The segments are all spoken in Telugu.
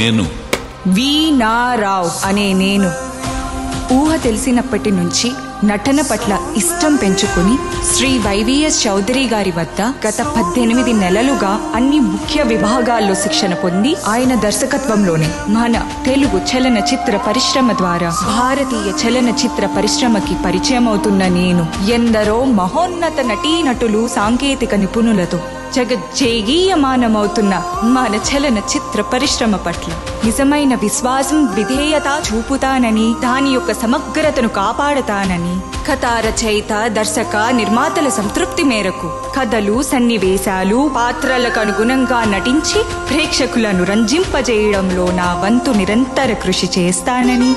నేను వీణారావు అనే నేను ఊహ తెలిసినప్పటి నుంచి నటన పట్ల ఇష్టం పెంచుకుని శ్రీ వైవిఎస్ చౌదరి గారి వద్ద గత 18 నెలలుగా అన్ని ముఖ్య విభాగాల్లో శిక్షణ పొంది ఆయన దర్శకత్వంలోనే మన తెలుగు చలనచిత్ర పరిశ్రమ ద్వారా భారతీయ చలనచిత్ర పరిశ్రమకి పరిచయం అవుతున్న నేను ఎందరో మహోన్నత నటీనటులు సాంకేతిక నిపుణులతో జగజ్జేగీయమానమవుతున్న మన చలనచిత్ర పరిశ్రమ పట్ల నిజమైన విశ్వాసం విధేయత చూపుతానని దాని యొక్క సమగ్రతను కాపాడతానని కథా రచయిత దర్శక నిర్మాతల సంతృప్తి మేరకు కథలు సన్నివేశాలు పాత్రలకు అనుగుణంగా నటించి ప్రేక్షకులను రంజింపజేయడంలో నా వంతు నిరంతర కృషి చేస్తానని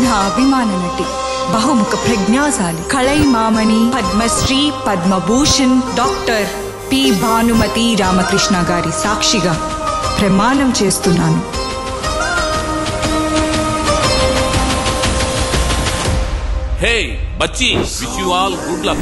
నా అభిమాన నటి బహుముఖ ప్రజ్ఞాశాలి కళైమామణి పద్మశ్రీ పద్మభూషణ్ డాక్టర్ పి భానుమతి రామకృష్ణ గారి సాక్షిగా ప్రమాణం చేస్తున్నాను. Hey, Bachi, wish you all good luck.